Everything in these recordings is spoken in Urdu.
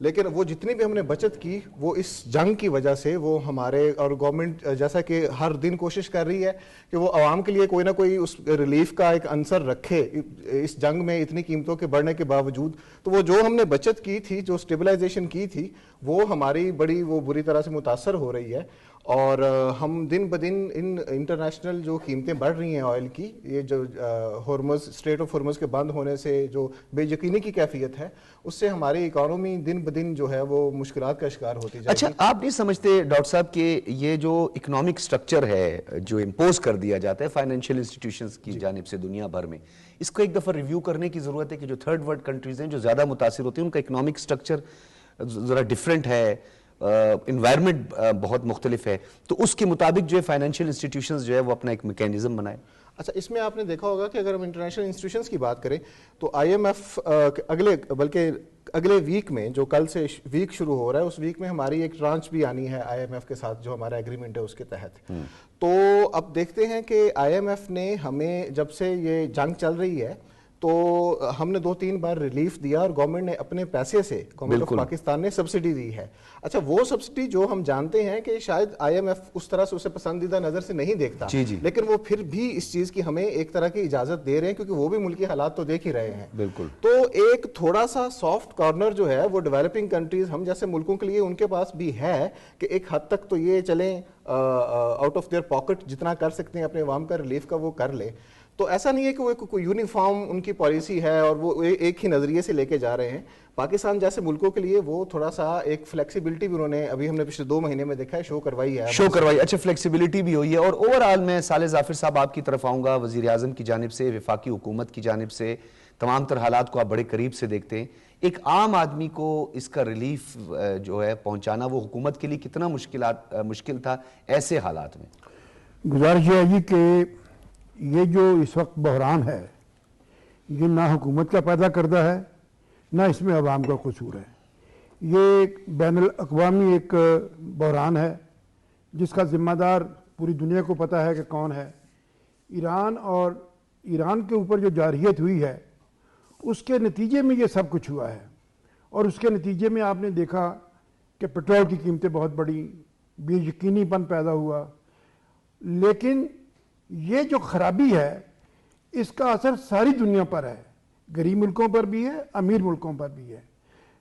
لیکن وہ جتنی بھی ہم نے بچت کی وہ اس جنگ کی وجہ سے وہ ہمارے اور گورنمنٹ جیسا کہ ہر دن کوشش کر رہی ہے کہ وہ عوام کے لیے کوئی نہ کوئی اس ریلیف کا ایک عنصر رکھے اس جنگ میں اتنی قیمتوں کے بڑھنے کے باوجود. تو وہ جو ہم نے بچت کی تھی, جو سٹیبلائزیشن کی تھی, وہ ہماری بڑی وہ بری طرح سے متاثر ہو رہی ہے. اور ہم دن بدن ان انٹرنیشنل جو قیمتیں بڑھ رہی ہیں آئل کی, یہ جو ہرمز اسٹریٹ آف ہرمز کے بند ہونے سے جو بے یقینی کی کیفیت ہے, اس سے ہماری اکانومی دن بدن جو ہے وہ مشکلات کا شکار ہوتی جائے گی. اچھا, آپ نہیں سمجھتے ڈاکٹر صاحب کہ یہ جو اکنامک سٹرکچر ہے جو امپوز کر دیا جاتا ہے فائنینشیل انسٹیٹیوشنز کی جانب سے دنیا بھر میں, اس کو ایک دفعہ ریویو کرنے کی ضرورت ہے کہ جو تھرڈ ورلڈ کنٹریز ہیں جو زیادہ متاثر ہوتی ہیں ان کا اکنامک سٹرکچر ذرا ڈیفرنٹ ہے, انوائرمنٹ بہت مختلف ہے, تو اس کے مطابق جو ہے فائنینشیل انسٹیٹیوشنز جو ہے وہ اپنا ایک میکینزم بنائے. اچھا, اس میں آپ نے دیکھا ہوگا کہ اگر ہم انٹرنیشنل انسٹیٹیوشنز کی بات کریں تو آئی ایم ایف اگلے ویک میں, جو کل سے ویک شروع ہو رہا ہے, اس ویک میں ہماری ایک ٹرانچ بھی آنی ہے آئی ایم ایف کے ساتھ, جو ہمارا ایگریمنٹ ہے اس کے تحت. تو اب دیکھتے ہیں کہ آئی ایم ایف نے ہمیں جب سے یہ جنگ چل رہی ہے تو ہم نے 2-3 بار ریلیف دیا اور گورنمنٹ نے اپنے پیسے سے, گورنمنٹ آف پاکستان نے سبسڈی دی ہے. اچھا, وہ سبسڈی جو ہم جانتے ہیں کہ شاید آئی ایم ایف اس طرح سے اسے پسندیدہ نظر سے نہیں دیکھتا, لیکن وہ پھر بھی اس چیز کی ہمیں ایک طرح کی اجازت دے رہے ہیں کیونکہ وہ بھی ملکی حالات تو دیکھ ہی رہے ہیں. بالکل. تو ایک تھوڑا سا سافٹ کارنر جو ہے وہ ڈیولپنگ کنٹریز ہم جیسے ملکوں کے لیے ان کے پاس بھی ہے کہ ایک حد تک تو یہ چلیں آؤٹ آف دیئر پاکٹ جتنا کر سکتے ہیں اپنے عوام کا ریلیف کا وہ کر لے. تو ایسا نہیں ہے کہ وہ کوئی یونیفارم ان کی پالیسی ہے اور وہ ایک ہی نظریے سے لے کے جا رہے ہیں. پاکستان جیسے ملکوں کے لیے وہ تھوڑا سا ایک فلیکسیبلٹی بھی انہوں نے ابھی ہم نے پچھلے 2 مہینے میں دیکھا ہے شو کروائی ہے. اچھا, فلیکسیبلٹی بھی ہوئی ہے. اور اوورآل میں صالح ظافر صاحب آپ کی طرف آؤں گا, وزیر اعظم کی جانب سے, وفاقی حکومت کی جانب سے, تمام تر حالات کو آپ بڑے قریب سے دیکھتے ہیں. ایک عام آدمی کو اس کا ریلیف جو ہے پہنچانا وہ حکومت کے لیے کتنا مشکل تھا ایسے حالات میں؟ گزارش یہ ہے کہ یہ جو اس وقت بحران ہے یہ نہ حکومت کا پیدا کردہ ہے نہ اس میں عوام کا قصور ہے. یہ ایک بین الاقوامی ایک بحران ہے جس کا ذمہ دار پوری دنیا کو پتہ ہے کہ کون ہے. ایران اور ایران کے اوپر جو جارحیت ہوئی ہے اس کے نتیجے میں یہ سب کچھ ہوا ہے. اور اس کے نتیجے میں آپ نے دیکھا کہ پٹرول کی قیمتیں بہت بڑھی, بے یقینی پن پیدا ہوا. لیکن یہ جو خرابی ہے اس کا اثر ساری دنیا پر ہے, غریب ملکوں پر بھی ہے, امیر ملکوں پر بھی ہے.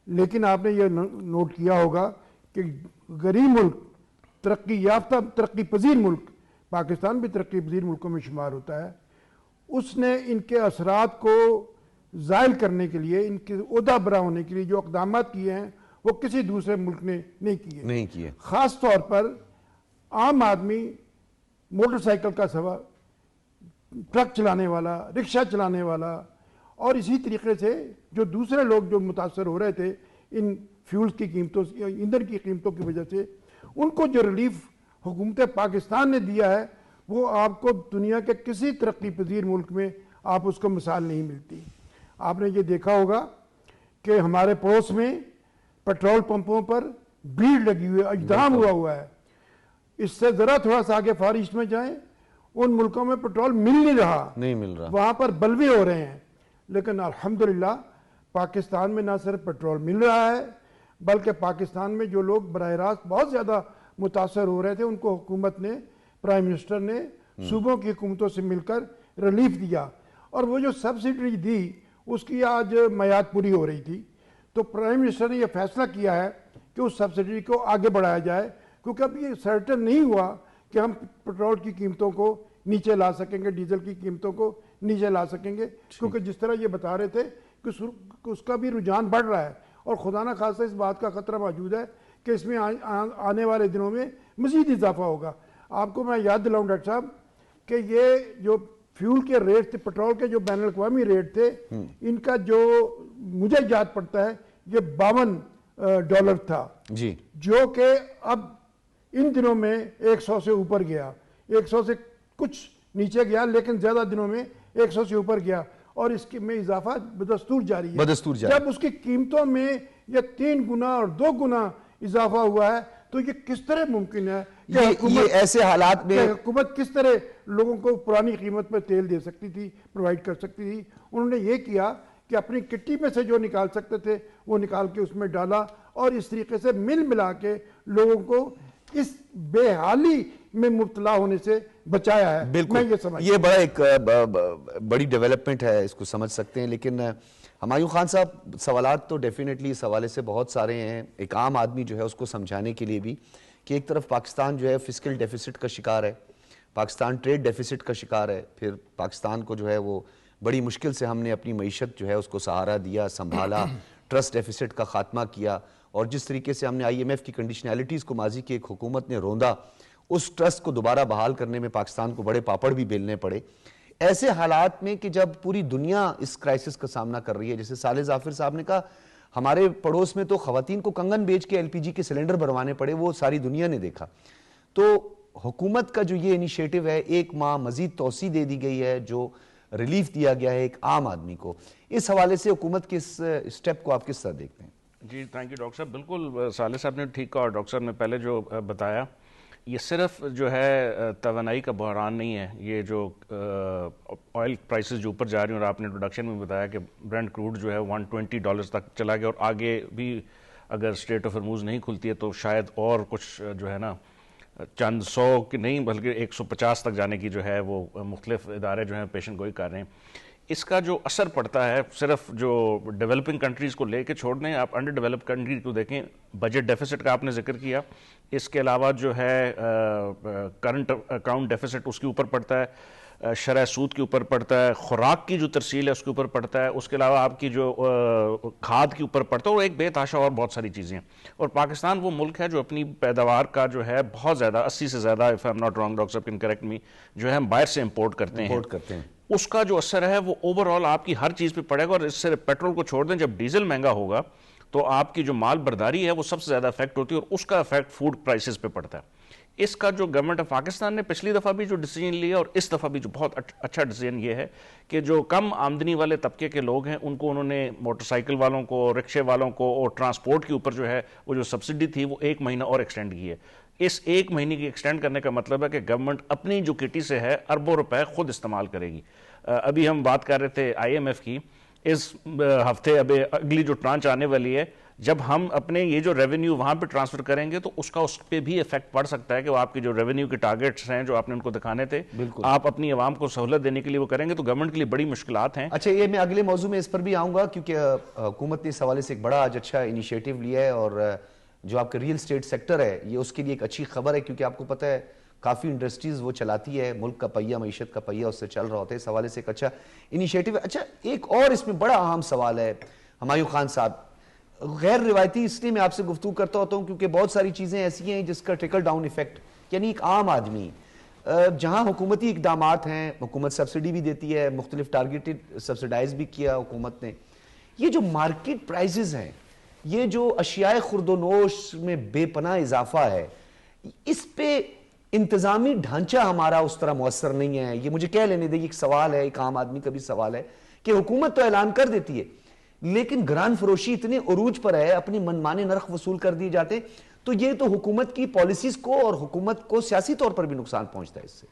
لیکن آپ نے یہ نوٹ کیا ہوگا کہ غریب ملک, ترقی یافتہ ترقی پذیر ملک, پاکستان بھی ترقی پذیر ملکوں میں شمار ہوتا ہے, اس نے ان کے اثرات کو زائل کرنے کے لیے, ان کے عہدہ برا ہونے کے لیے جو اقدامات کیے ہیں وہ کسی دوسرے ملک نے نہیں کیے. خاص طور پر عام آدمی, موٹر سائیکل کا سوار, ٹرک چلانے والا, رکشہ چلانے والا, اور اسی طریقے سے جو دوسرے لوگ جو متاثر ہو رہے تھے ان فیولز کی قیمتوں سے, ایندھن کی قیمتوں کی وجہ سے, ان کو جو ریلیف حکومت پاکستان نے دیا ہے وہ آپ کو دنیا کے کسی ترقی پذیر ملک میں آپ اس کو مثال نہیں ملتی. آپ نے یہ دیکھا ہوگا کہ ہمارے پڑوس میں پیٹرول پمپوں پر بھیڑ لگی ہوئی ہے, اجدام ہوا ہے. اس سے ذرا تھوڑا سا آگے فار ایسٹ میں جائیں, ان ملکوں میں پیٹرول نہیں مل رہا, وہاں پر بلوے ہو رہے ہیں. لیکن الحمدللہ پاکستان میں نہ صرف پیٹرول مل رہا ہے بلکہ پاکستان میں جو لوگ براہ راست بہت زیادہ متاثر ہو رہے تھے ان کو حکومت نے, پرائم منسٹر نے صوبوں کی حکومتوں سے مل کر ریلیف دیا. اور وہ جو سبسڈی دی اس کی آج میعاد پوری ہو رہی تھی, تو پرائم منسٹر نے یہ فیصلہ کیا ہے کہ اس سبسڈی کو آگے بڑھایا جائے, کیونکہ اب یہ سرٹن نہیں ہوا کہ ہم پیٹرول کی قیمتوں کو نیچے لا سکیں گے, ڈیزل کی قیمتوں کو نیچے لا سکیں گے, کیونکہ جس طرح یہ بتا رہے تھے کہ اس کا بھی رجحان بڑھ رہا ہے. اور خدا نہ خاصہ اس بات کا خطرہ موجود ہے کہ اس میں آنے والے دنوں میں مزید اضافہ ہوگا. آپ کو میں یاد دلاؤں ڈاکٹر صاحب کہ یہ جو فیول کے ریٹ تھے, پیٹرول کے جو بین الاقوامی ریٹ تھے, ان کا جو مجھے یاد پڑتا ہے یہ $52 تھا, جو کہ اب ان دنوں میں 100 سے اوپر گیا, 100 سے کچھ نیچے گیا, لیکن زیادہ دنوں میں 100 سے اوپر گیا. اور اس میں اضافہ بدستور جاری ہے. جب اس کی قیمتوں میں یہ 3 گنا اور 2 گنا اضافہ ہوا ہے تو یہ کس طرح ممکن ہے کہ یہ ایسے حالات میں حکومت کس طرح لوگوں کو پرانی قیمت پر تیل دے سکتی تھی, پرووائڈ کر سکتی تھی. انہوں نے یہ کیا کہ اپنی کٹی میں سے جو نکال سکتے تھے وہ نکال کے اس میں ڈالا اور اس طریقے سے مل ملا کے لوگوں کو اس بے حالی میں مبتلا ہونے سے بچایا ہے. میں یہ سمجھتا ہوں یہ بڑا ایک بڑی ڈیولپمنٹ ہے, اس کو سمجھ سکتے ہیں. لیکن ہمایوں خان صاحب, سوالات تو ڈیفینیٹلی اس حوالے سے بہت سارے ہیں, ایک عام آدمی جو ہے اس کو سمجھانے کے لیے بھی, کہ ایک طرف پاکستان جو ہے فسکل ڈیفیسٹ کا شکار ہے, پاکستان ٹریڈ ڈیفیسٹ کا شکار ہے, پھر پاکستان کو جو ہے وہ بڑی مشکل سے ہم نے اپنی معیشت جو ہے اس کو سہارا دیا, سنبھالا, ٹرسٹ ڈیفیسٹ کا خاتمہ کیا, اور جس طریقے سے ہم نے آئی ایم ایف کی کنڈیشنالٹیز کو ماضی کی ایک حکومت نے روندا, اس ٹرسٹ کو دوبارہ بحال کرنے میں پاکستان کو بڑے پاپڑ بھی بیلنے پڑے. ایسے حالات میں کہ جب پوری دنیا اس کرائسس کا سامنا کر رہی ہے, جیسے صالح ظافر صاحب نے کہا, ہمارے پڑوس میں تو خواتین کو کنگن بیچ کے ایل پی جی کے سلنڈر بھروانے پڑے, وہ ساری دنیا نے دیکھا. تو حکومت کا جو یہ انیشیٹو ہے, 1 ماہ مزید توسیع دے دی گئی ہے, جو ریلیف دیا گیا ہے ایک عام آدمی کو, اس حوالے سے حکومت کے اس اسٹیپ کو آپ کس طرح دیکھتے ہیں؟ جی تھینک یو ڈاکٹر صاحب. بالکل صالح صاحب نے ٹھیک کہا, اور ڈاکٹر صاحب نے پہلے جو بتایا, یہ صرف جو ہے توانائی کا بحران نہیں ہے, یہ جو آئل پرائسز جو اوپر جا رہی ہیں, اور آپ نے انٹروڈکشن میں بتایا کہ برنٹ کروڈ جو ہے $120 تک چلا گیا, اور آگے بھی اگر اسٹریٹ آف ہرموز نہیں کھلتی ہے تو شاید اور کچھ جو ہے نا چند 100 کی نہیں بلکہ 150 تک جانے کی جو ہے وہ مختلف ادارے جو ہیں پیشن گوئی کر رہے ہیں. اس کا جو اثر پڑتا ہے صرف جو ڈیولپنگ کنٹریز کو لے کے چھوڑ دیں, آپ انڈر ڈیولپ کنٹریز کو دیکھیں, بجٹ ڈیفیسٹ کا آپ نے ذکر کیا, اس کے علاوہ جو ہے کرنٹ اکاؤنٹ ڈیفیسٹ اس کے اوپر پڑتا ہے, شرح سود کے اوپر پڑتا ہے, خوراک کی جو ترسیل ہے اس کے اوپر پڑتا ہے, اس کے علاوہ آپ کی جو کھاد کے اوپر پڑتا ہے, اور ایک بے تحاشا اور بہت ساری چیزیں. اور پاکستان وہ ملک ہے جو اپنی پیداوار کا جو ہے بہت زیادہ 80 سے زیادہ, if I'm not wrong doctor صاحب کین کریکٹ می, جو ہے ہم باہر سے امپورٹ کرتے ہیں. اس کا جو اثر ہے وہ اوور آل آپ کی ہر چیز پہ پڑے گا, اور اس سے پیٹرول کو چھوڑ دیں, جب ڈیزل مہنگا ہوگا تو آپ کی جو مال برداری ہے وہ سب سے زیادہ افیکٹ ہوتی ہے, اور اس کا افیکٹ فوڈ پرائسز پہ پڑتا ہے. اس کا جو گورنمنٹ آف پاکستان نے پچھلی دفعہ بھی جو ڈیسیجن لیا, اور اس دفعہ بھی جو بہت اچھا ڈیسیجن یہ ہے کہ جو کم آمدنی والے طبقے کے لوگ ہیں ان کو انہوں نے موٹر سائیکل والوں کو, رکشے والوں کو, اور ٹرانسپورٹ کے اوپر جو ہے وہ جو سبسڈی تھی وہ 1 مہینہ اور ایکسٹینڈ کی ہے. اس 1 مہینے کی ایکسٹینڈ کرنے کا مطلب ہے کہ گورنمنٹ اپنی جو کٹی سے ہے اربوں روپے خود استعمال کرے گی. ابھی ہم بات کر رہے تھے آئی ایم ایف کی, اس ہفتے اب اگلی جو ٹرانچ آنے والی ہے, جب ہم اپنے یہ جو ریونیو وہاں پہ ٹرانسفر کریں گے تو اس کا اس پہ بھی افیکٹ پڑ سکتا ہے, کہ وہ آپ کی جو ریونیو کے ٹارگیٹس ہیں جو آپ نے ان کو دکھانے تھے, آپ اپنی عوام کو سہولت دینے کے لیے وہ کریں گے, تو گورنمنٹ کے لیے بڑی مشکلات ہیں. اچھا, یہ میں اگلے موضوع میں اس پر بھی آؤں گا, کیونکہ حکومت نے اس حوالے سے ایک بڑا آج اچھا انیشیٹو لیا ہے, اور جو آپ کا ریئل اسٹیٹ سیکٹر ہے یہ اس کے لیے ایک اچھی خبر ہے, کیونکہ آپ کو پتہ ہے کافی انڈسٹریز وہ چلاتی ہے, ملک کا پہیہ, معیشت کا پہیہ اس سے چل رہا ہوتا ہے, اس حوالے سے ایک اچھا انیشیٹو ہے. اچھا, ایک اور اس میں بڑا اہم سوال ہے ہمایوں خان صاحب, غیر روایتی اس لیے میں آپ سے گفتگو کرتا ہوتا ہوں کیونکہ بہت ساری چیزیں ایسی ہیں جس کا ٹرکل ڈاؤن ایفیکٹ, یعنی ایک عام آدمی, جہاں حکومتی اقدامات ہیں, حکومت سبسڈی بھی دیتی ہے, مختلف ٹارگیٹڈ سبسڈائز بھی کیا حکومت نے, یہ جو مارکیٹ پرائزز ہیں, یہ جو اشیاء خرد و نوش میں بے پناہ اضافہ ہے, اس پہ انتظامی ڈھانچہ ہمارا اس طرح مؤثر نہیں ہے. یہ مجھے کہہ لینے دے, ایک سوال ہے, ایک عام آدمی کا بھی سوال ہے, کہ حکومت تو اعلان کر دیتی ہے لیکن گران فروشی اتنے عروج پر ہے, اپنی منمانے نرخ وصول کر دیے جاتے ہیں, تو یہ تو حکومت کی پالیسیز کو اور حکومت کو سیاسی طور پر بھی نقصان پہنچتا ہے اس سے.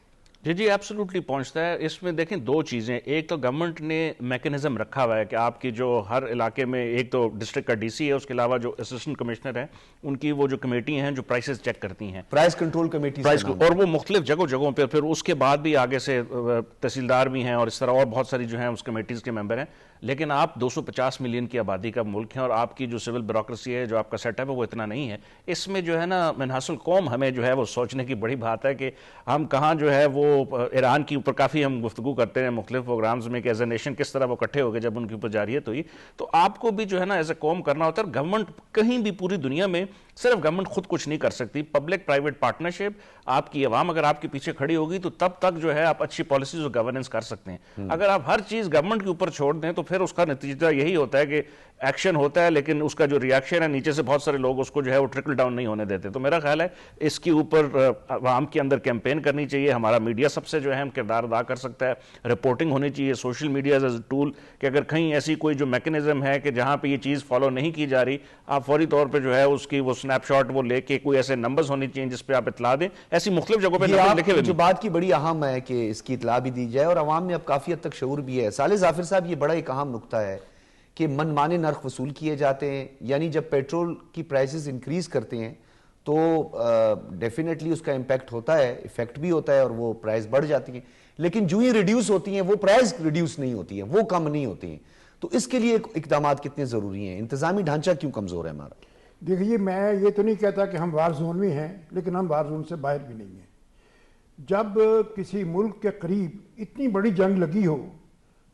جی ایبسولوٹلی پہنچتا ہے. اس میں دیکھیں 2 چیزیں, ایک تو گورنمنٹ نے میکنزم رکھا ہوا ہے کہ آپ کی جو ہر علاقے میں ایک تو ڈسٹرکٹ کا ڈی سی ہے, اس کے علاوہ جو اسسٹنٹ کمشنر ہیں ان کی وہ جو کمیٹی ہیں جو پرائسز چیک کرتی ہیں, پرائس کنٹرول کمیٹی, اور وہ مختلف جگہوں پہ, پھر اس کے بعد بھی آگے سے تحصیلدار بھی ہیں, اور اس طرح اور بہت ساری جو ہیں اس کمیٹیز کے ممبر ہیں. لیکن آپ 250 ملین کی آبادی کا ملک ہیں, اور آپ کی جو سول بیوروکریسی ہے, جو آپ کا سیٹ اپ ہے, وہ اتنا نہیں ہے. اس میں جو ہے نا منحاص القوم ہمیں جو ہے وہ سوچنے کی بڑی بات ہے کہ ہم کہاں جو ہے وہ ایران کی اوپر کافی ہم گفتگو کرتے ہیں مختلف پروگرامز میں کہ ایز اے نیشن کس طرح وہ اکٹھے ہو گئے جب ان کے اوپر جارحیت ہوئی, تو آپ کو بھی جو ہے نا ایز اے قوم کرنا ہوتا ہے. گورنمنٹ کہیں بھی پوری دنیا میں صرف گورنمنٹ خود کچھ نہیں کر سکتی, پبلک پرائیویٹ پارٹنرشپ, آپ کی عوام اگر آپ کے پیچھے کھڑی ہوگی تو تب تک جو ہے آپ اچھی پالیسیز اور گورننس کر سکتے ہیں. اگر آپ ہر چیز گورنمنٹ کے اوپر چھوڑ دیں تو پھر اس کا نتیجہ یہی ہوتا ہے کہ ایکشن ہوتا ہے لیکن اس کا جو ریاکشن ہے نیچے سے بہت سارے لوگ اس کو جو ہے وہ ٹرکل ڈاؤن نہیں ہونے دیتے. تو میرا خیال ہے اس کے اوپر عوام کے اندر کیمپین کرنی چاہیے, ہمارا میڈیا سب سے جو ہے ہم کردار ادا کر سکتا ہے, رپورٹنگ ہونی چاہیے, social media as a tool, کہ اگر کہیں ایسی کوئی جو میکنزم ہے کہ جہاں پہ یہ چیز فالو نہیں کی جا رہی, آپ فوری طور پہ جو ہے اس کی وہ سنیپ شاٹ وہ لے کے کوئی ایسے نمبرز ہونے چاہیے جس پہ آپ اطلاع دیں. ایسی مختلف جگہوں پہ نمبر لکھے ہوئے جو بات کی بڑی اہم ہے کہ اس کی اطلاع بھی دی جائے اور عوام میں اب کافی حد تک شعور بھی ہے. صالح ظافر صاحب, یہ بڑا ایک اہم نقطہ ہے کہ من مانے نرخ وصول کیے جاتے ہیں. یعنی جب پیٹرول کی پرائسز انکریز کرتے ہیں تو ڈیفینیٹلی اس کا امپیکٹ ہوتا ہے, افیکٹ بھی ہوتا ہے, اور وہ پرائز بڑھ جاتی ہیں. لیکن جو ہی ریڈیوس ہوتی ہیں وہ پرائز ریڈیوس نہیں ہوتی ہیں, وہ کم نہیں ہوتی ہیں. تو اس کے لیے اقدامات کتنے ضروری ہیں؟ انتظامی ڈھانچہ کیوں کمزور ہے ہمارا؟ دیکھیے میں یہ تو نہیں کہتا کہ ہم وار زون میں ہیں, لیکن ہم وار زون سے باہر بھی نہیں ہیں. جب کسی ملک کے قریب اتنی بڑی جنگ لگی ہو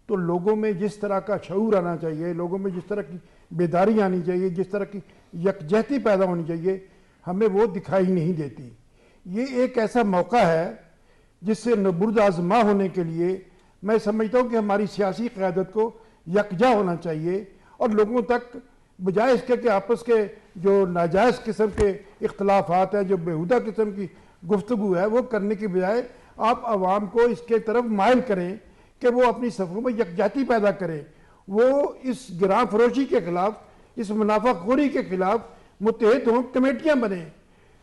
تو لوگوں میں جس طرح کا شعور آنا چاہیے, لوگوں میں جس طرح کی بیداری آنی چاہیے, جس طرح کی یکجہتی پیدا ہونی چاہیے, ہمیں وہ دکھائی نہیں دیتی. یہ ایک ایسا موقع ہے جس سے نبرد آزما ہونے کے لیے میں سمجھتا ہوں کہ ہماری سیاسی قیادت کو یکجا ہونا چاہیے, اور لوگوں تک بجائے اس کے کہ آپس کے جو ناجائز قسم کے اختلافات ہیں, جو بیہودہ قسم کی گفتگو ہے, وہ کرنے کی بجائے آپ عوام کو اس کے طرف مائل کریں کہ وہ اپنی صفوں میں یکجہتی پیدا کریں. وہ اس گراں فروشی کے خلاف, اس منافع خوری کے خلاف متحد ہوں, کمیٹیاں بنیں.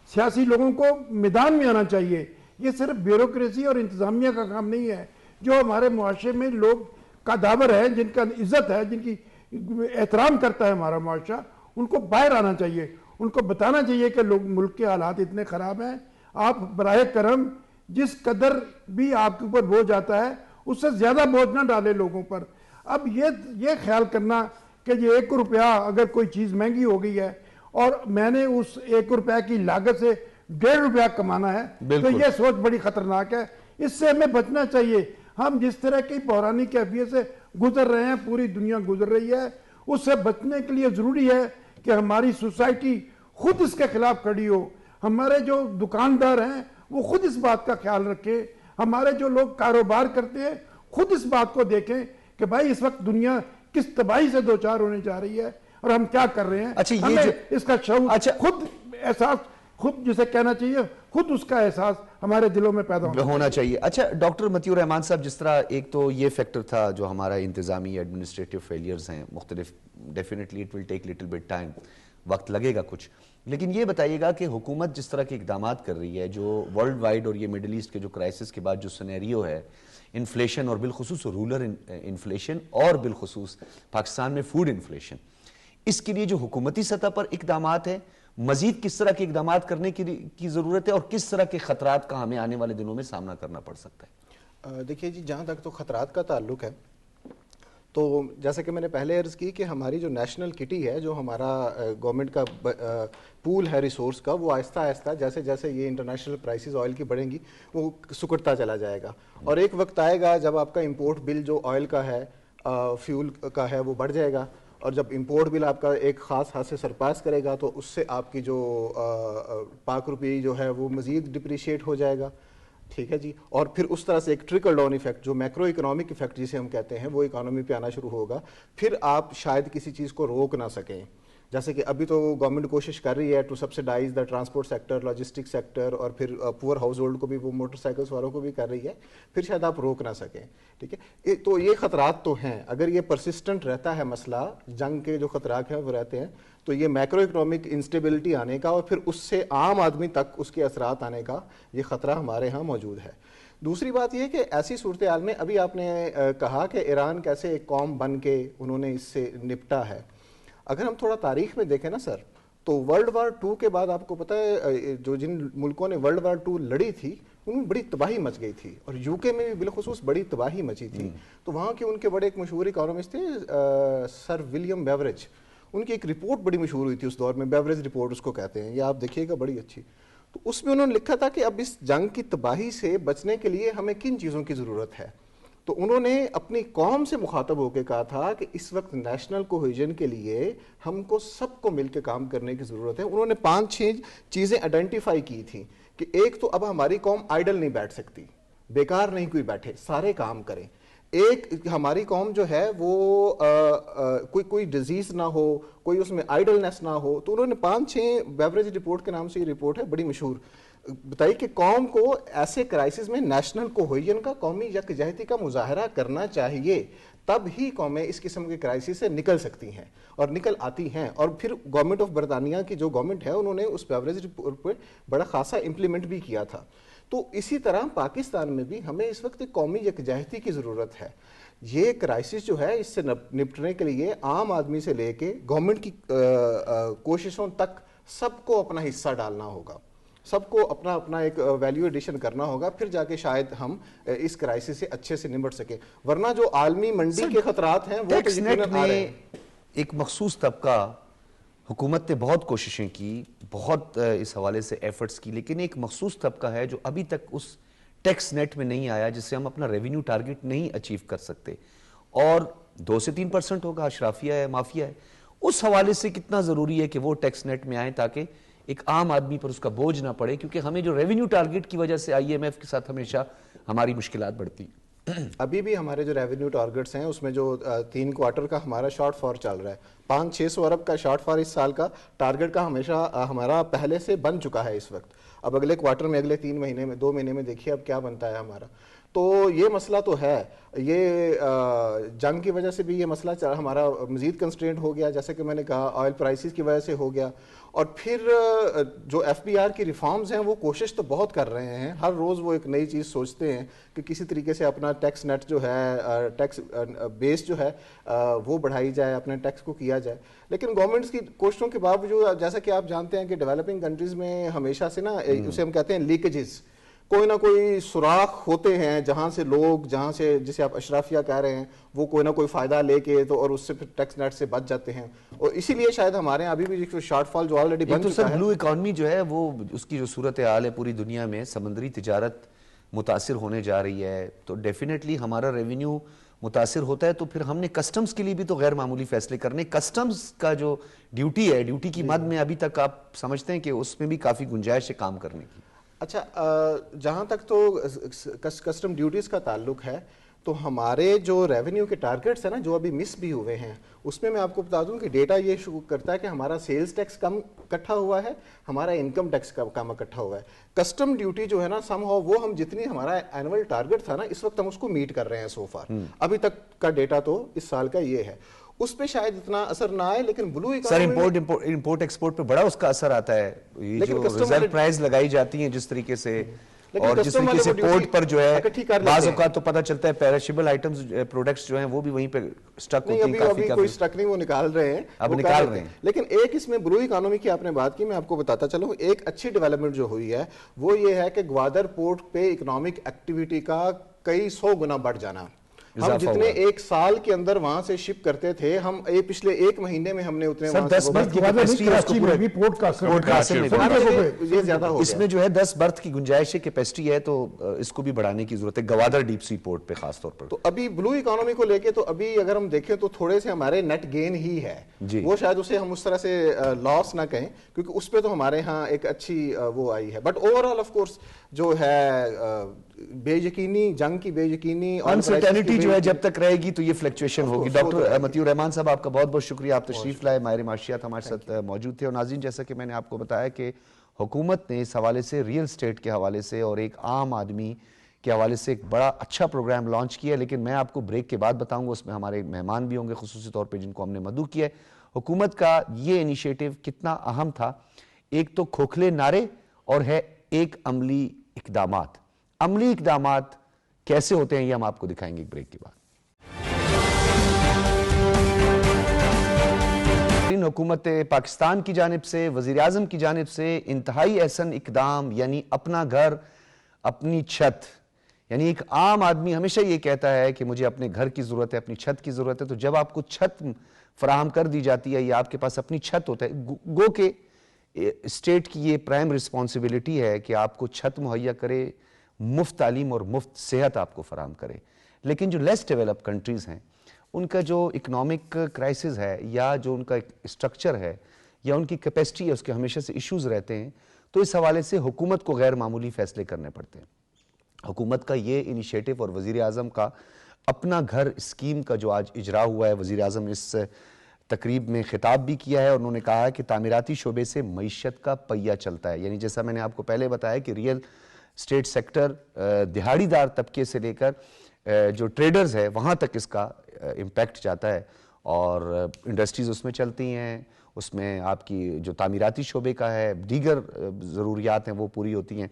سیاسی لوگوں کو میدان میں آنا چاہیے. یہ صرف بیوروکریسی اور انتظامیہ کا کام نہیں ہے. جو ہمارے معاشرے میں لوگ قداور ہیں, جن کا عزت ہے, جن کی احترام کرتا ہے ہمارا معاشرہ, ان کو باہر آنا چاہیے. ان کو بتانا چاہیے کہ لوگ ملک کے حالات اتنے خراب ہیں, آپ براہ کرم جس قدر بھی آپ کے اوپر بوجھ آتا ہے اس سے زیادہ بوجھ نہ ڈالے لوگوں پر. اب یہ خیال کرنا کہ یہ 1 روپیہ اگر کوئی چیز مہنگی ہو گئی ہے اور میں نے اس 1 روپیہ کی لاگت سے 1.5 روپیہ کمانا ہے, تو یہ سوچ بڑی خطرناک ہے. اس سے ہمیں بچنا چاہیے. ہم جس طرح کی بحرانی کیفیت سے گزر رہے ہیں, پوری دنیا گزر رہی ہے, اس سے بچنے کے لیے ضروری ہے کہ ہماری سوسائٹی خود اس کے خلاف کھڑی ہو. ہمارے جو دکاندار ہیں وہ خود اس بات کا خیال رکھیں. ہمارے جو لوگ کاروبار کرتے ہیں خود اس بات کو دیکھیں کہ بھائی اس وقت دنیا کس تباہی سے دوچار ہونے جا رہی ہے اور ہم کیا کر رہے ہیں. ہمیں اس کا شعور, خود احساس, خود جسے کہنا چاہیے, خود اس کا احساس ہمارے دلوں میں پیدا ہونا چاہیے. اچھا ڈاکٹر مطیع الرحمان صاحب, جس طرح ایک تو یہ فیکٹر تھا جو ہمارا انتظامی ایڈمنسٹریٹو فیلیئرز ہیں مختلف, definitely it will take little bit time, وقت لگے گا کچھ. لیکن یہ بتائیے گا کہ حکومت جس طرح کے اقدامات کر رہی ہے, جو ورلڈ وائڈ اور یہ مڈل ایسٹ کے جو کرائسس کے بعد جو سینیریو ہے, انفلیشن اور بالخصوص رولر انفلیشن اور بالخصوص پاکستان میں فوڈ انفلیشن, اس کے لیے جو حکومتی سطح پر اقدامات ہیں, مزید کس طرح کے اقدامات کرنے کی ضرورت ہے, اور کس طرح کے خطرات کا ہمیں آنے والے دنوں میں سامنا کرنا پڑ سکتا ہے؟ دیکھیے جی, جہاں تک تو خطرات کا تعلق ہے تو جیسا کہ میں نے پہلے عرض کی کہ ہماری جو نیشنل کٹی ہے, جو ہمارا گورنمنٹ کا پول ہے ریسورس کا, وہ آہستہ آہستہ جیسے جیسے یہ انٹرنیشنل پرائسز آئل کی بڑھیں گی وہ سکڑتا چلا جائے گا. اور ایک وقت آئے گا جب آپ کا امپورٹ بل جو آئل کا ہے, فیول کا ہے, وہ بڑھ جائے گا. اور جب امپورٹ بل آپ کا ایک خاص حد سے سرپاس کرے گا تو اس سے آپ کی جو پاک روپی جو ہے وہ مزید ڈپریشیٹ ہو جائے گا. ٹھیک ہے جی. اور پھر اس طرح سے ایک ٹرکل ڈاؤن ایفیکٹ, جو میکرو اکنامک ایفیکٹ جسے ہم کہتے ہیں, وہ اکانومی پہ آنا شروع ہوگا. پھر آپ شاید کسی چیز کو روک نہ سکیں. جیسے کہ ابھی تو گورنمنٹ کوشش کر رہی ہے to subsidise the transport sector, logistic sector, اور پھر پور ہاؤس ہولڈ کو بھی, وہ موٹر سائیکلس والوں کو بھی کر رہی ہے. پھر شاید آپ روک نہ سکیں. ٹھیک ہے. تو یہ خطرات تو ہیں. اگر یہ پرسسٹنٹ رہتا ہے مسئلہ, جنگ کے جو خطرات ہیں وہ رہتے ہیں, تو یہ میکرو اکنامک انسٹیبلٹی آنے کا اور پھر اس سے عام آدمی تک اس کے اثرات آنے کا یہ خطرہ ہمارے ہاں موجود ہے. دوسری بات یہ کہ ایسی صورتحال میں ابھی آپ نے کہا کہ ایران کیسے ایک قوم بن کے انہوں نے اس سے نپٹا ہے. اگر ہم تھوڑا تاریخ میں دیکھیں نا سر, تو ورلڈ وار 2 کے بعد آپ کو پتہ ہے جو جن ملکوں نے ورلڈ وار 2 لڑی تھی ان میں بڑی تباہی مچ گئی تھی, اور یو کے میں بھی بالخصوص بڑی تباہی مچی تھی. تو وہاں کے ان کے بڑے ایک مشہور اکانومسٹ تھے سر ولیم بیوریج, ان کی ایک رپورٹ بڑی مشہور ہوئی تھی اس دور میں, بیوریج رپورٹ اس کو کہتے ہیں, یہ آپ دیکھیے گا, بڑی اچھی. تو اس میں انہوں نے لکھا تھا کہ اب اس جنگ کی تباہی سے بچنے کے لیے ہمیں کن چیزوں کی ضرورت ہے. تو انہوں نے اپنی قوم سے مخاطب ہو کے کہا تھا کہ اس وقت نیشنل کوہیژن کے لیے ہم کو سب کو مل کے کام کرنے کی ضرورت ہے. انہوں نے 5-6 چیزیں آئیڈینٹیفائی کی تھیں کہ ایک تو اب ہماری قوم آئیڈل نہیں بیٹھ سکتی, بیکار نہیں کوئی بیٹھے, سارے کام کریں. ایک ہماری قوم جو ہے وہ کوئی ڈیزیز نہ ہو, کوئی اس میں آئیڈلنس نہ ہو. تو انہوں نے 5-6 بیوریج رپورٹ کے نام سے یہ رپورٹ ہے بڑی مشہور, بتائی کہ قوم کو ایسے کرائسس میں نیشنل کوہیژن کا, قومی یکجہتی کا مظاہرہ کرنا چاہیے, تب ہی قومیں اس قسم کے کرائسس سے نکل سکتی ہیں اور نکل آتی ہیں. اور پھر گورنمنٹ آف برطانیہ کی جو گورنمنٹ ہے انہوں نے اس بیوریج رپورٹ پہ بڑا خاصا امپلیمنٹ بھی کیا تھا. تو اسی طرح پاکستان میں بھی ہمیں اس وقت ایک قومی یکجہتی کی ضرورت ہے. یہ کرائسس جو ہے اس سے نپٹنے کے لیے عام آدمی سے لے کے گورنمنٹ کی کوششوں تک سب کو اپنا حصہ ڈالنا ہوگا, سب کو اپنا اپنا ایک ویلیو ایڈیشن کرنا ہوگا, پھر جا کے شاید ہم اس کرائسس سے اچھے سے نمٹ سکیں. ورنہ جو عالمی منڈی کے خطرات ہیں وہ ٹیکس نیٹ میں ایک مخصوص طبقہ, حکومت نے بہت کوششیں کی, بہت اس حوالے سے ایفرٹس کی, لیکن ایک مخصوص طبقہ ہے جو ابھی تک اس ٹیکس نیٹ میں نہیں آیا جس سے ہم اپنا ریونیو ٹارگٹ نہیں اچیو کر سکتے, اور 2 سے 3% ہوگا, اشرافیہ ہے, مافیا ہے. اس حوالے سے کتنا ضروری ہے کہ وہ ٹیکس نیٹ میں آئیں تاکہ ایک عام آدمی پر اس کا بوجھ نہ پڑے, کیونکہ ہمیں جو ریونیو ٹارگٹ کی وجہ سے IMF کے ساتھ ہمیشہ ہماری مشکلات بڑھتی. ابھی بھی ہمارے جو ریونیو ٹارگٹس ہیں اس میں جو 3 کوارٹر کا ہمارا شارٹ فال چل رہا ہے, 500-600 ارب کا شارٹ فال اس سال کا ٹارگٹ کا ہمیشہ ہمارا پہلے سے بن چکا ہے اس وقت. اب اگلے کوارٹر میں, اگلے 3 مہینے میں, 2 مہینے میں دیکھیے اب کیا بنتا ہے ہمارا. تو یہ مسئلہ تو ہے, یہ جنگ کی وجہ سے بھی یہ مسئلہ ہمارا مزید کنسٹرینٹ ہو گیا, جیسے کہ میں نے کہا آئل پرائسز کی وجہ سے ہو گیا. اور پھر جو FBR کی ریفارمز ہیں وہ کوشش تو بہت کر رہے ہیں, ہر روز وہ ایک نئی چیز سوچتے ہیں کہ کسی طریقے سے اپنا ٹیکس نیٹ جو ہے, ٹیکس بیس جو ہے وہ بڑھائی جائے, اپنے ٹیکس کو کیا جائے. لیکن گورنمنٹس کی کوششوں کے باوجود, جیسا کہ آپ جانتے ہیں کہ ڈیولپنگ کنٹریز میں ہمیشہ سے نا اسے ہم کہتے ہیں لیکیجز, کوئی نہ کوئی سوراخ ہوتے ہیں جہاں سے لوگ, جہاں سے جسے آپ اشرافیہ کہہ رہے ہیں, وہ کوئی نہ کوئی فائدہ لے کے تو اور اس سے پھر ٹیکس نیٹ سے بچ جاتے ہیں. اور اسی لیے شاید ہمارے یہاں ابھی بھی شارٹ فال جو آلریڈی بن چکا ہے. بلو اکانومی جو ہے وہ, اس کی جو صورتحال ہے پوری دنیا میں, سمندری تجارت متاثر ہونے جا رہی ہے, تو ڈیفینیٹلی ہمارا ریونیو متاثر ہوتا ہے. تو پھر ہم نے کسٹمز کے لیے بھی تو غیر معمولی فیصلے کرنے. کسٹمز کا جو ڈیوٹی ہے, ڈیوٹی کی مد میں ابھی تک آپ سمجھتے ہیں کہ اس میں بھی کافی گنجائش ہے کام کرنے کی. اچھا, جہاں تک تو کسٹم ڈیوٹیز کا تعلق ہے تو ہمارے جو ریونیو کے ٹارگٹس ہیں نا, جو ابھی مس بھی ہوئے ہیں, اس میں آپ کو بتا دوں کہ ڈیٹا یہ شو کرتا ہے کہ ہمارا سیلز ٹیکس کم اکٹھا ہوا ہے, ہمارا انکم ٹیکس کم اکٹھا ہوا ہے. کسٹم ڈیوٹی جو ہے نا, سم ہاؤ وہ ہم جتنی ہمارا اینول ٹارگٹ تھا نا, اس وقت ہم اس کو میٹ کر رہے ہیں سو فار. ابھی تک کا ڈیٹا تو اس سال کا یہ ہے, اس پہ شاید اتنا اثر نہ آئے. لیکن بلو اکانومی سر امپورٹ ایکسپورٹ پہ بڑا اس کا اثر آتا ہے. یہ جو ریزرو پرائز لگائی جاتی ہیں جس طریقے سے, اور جس طریقے سے پورٹ پر جو ہے بعض اوقات تو پتہ چلتا ہے پیرشیبل آئٹمز پروڈکٹس جو ہیں وہ بھی وہیں پہ سٹک ہوتی ہیں. ابھی کوئی سٹک نہیں, وہ نکال رہے ہیں, اب نکال رہے ہیں. لیکن ایک اس میں بلو اکانومی کی آپ نے بات کی, میں آپ کو بتاتا چلوں, ایک اچھی ڈیولپمنٹ جو ہوئی ہے وہ یہ ہے کہ گوادر پورٹ پہ اکنامک ایکٹیویٹی کا کئی 100 گنا بڑھ جانا. ہم جتنے ایک سال کے اندر وہاں سے شپ کرتے تھے, ہم پچھلے 1 مہینے میں ہم نے اتنے اس میں جو ہے 10 برتھ کی گنجائش کیپیسٹی ہے, تو اس کو بھی بڑھانے کی ضرورت ہے گوادر ڈیپ سی پورٹ پہ خاص طور پر. تو ابھی بلو اکانومی کو لے کے تو ابھی اگر ہم دیکھیں تو تھوڑے سے ہمارے نیٹ گین ہی ہے, وہ شاید اسے ہم اس طرح سے لاس نہ کہیں, کیونکہ اس پہ تو ہمارے ہاں ایک اچھی وہ آئی ہے. But over all of course جو ہے بے یقینی, جنگ کی بے یقینی, انسرٹینٹی جو ہے جب تک رہے گی تو یہ فلیکچویشن ہوگی. ڈاکٹر مطیع الرحمان صاحب, آپ کا بہت بہت شکریہ, آپ تشریف لائے, ماہر معاشیات ہمارے ساتھ موجود تھے. اور ناظرین, جیسا کہ میں نے آپ کو بتایا کہ حکومت نے اس حوالے سے, ریئل اسٹیٹ کے حوالے سے اور ایک عام آدمی کے حوالے سے ایک بڑا اچھا پروگرام لانچ کیا. لیکن میں آپ کو بریک کے بعد بتاؤں گا, اس میں ہمارے مہمان بھی ہوں گے خصوصی طور پہ جن کو ہم نے مدعو کیا ہے. حکومت کا یہ انیشیٹو کتنا اہم تھا, ایک تو کھوکھلے نعرے اور ہے ایک عملی اقدامات. عملی اقدامات کیسے ہوتے ہیں یہ ہم آپ کو دکھائیں گے ایک بریک کے بعد. حکومت پاکستان کی جانب سے, وزیر اعظم کی جانب سے انتہائی احسن اقدام, یعنی اپنا گھر اپنی چھت. یعنی ایک عام آدمی ہمیشہ یہ کہتا ہے کہ مجھے اپنے گھر کی ضرورت ہے, اپنی چھت کی ضرورت ہے. تو جب آپ کو چھت فراہم کر دی جاتی ہے یا آپ کے پاس اپنی چھت ہوتا ہے, گو کہ اسٹیٹ کی یہ پرائم رسپانسبلٹی ہے کہ آپ کو چھت مہیا کرے, مفت تعلیم اور مفت صحت آپ کو فراہم کرے. لیکن جو لیس ڈیولپ کنٹریز ہیں, ان کا جو اکنامک کرائسس ہے یا جو ان کا اسٹرکچر ہے یا ان کی کیپیسٹی ہے, اس کے ہمیشہ سے ایشوز رہتے ہیں. تو اس حوالے سے حکومت کو غیر معمولی فیصلے کرنے پڑتے ہیں. حکومت کا یہ انیشیٹو اور وزیر اعظم کا اپنا گھر اسکیم کا جو آج اجرا ہوا ہے, وزیر اعظم نے اس تقریب میں خطاب بھی کیا ہے اور انہوں نے کہا ہے کہ تعمیراتی شعبے سے معیشت کا پہیہ چلتا ہے. یعنی جیسا میں نے آپ کو پہلے بتایا کہ ریئل اسٹیٹ سیکٹر دہاڑی دار طبقے سے لے کر جو ٹریڈرز ہے وہاں تک اس کا امپیکٹ جاتا ہے, اور انڈسٹریز اس میں چلتی ہیں, اس میں آپ کی جو تعمیراتی شعبے کا ہے, دیگر ضروریات ہیں وہ پوری ہوتی ہیں.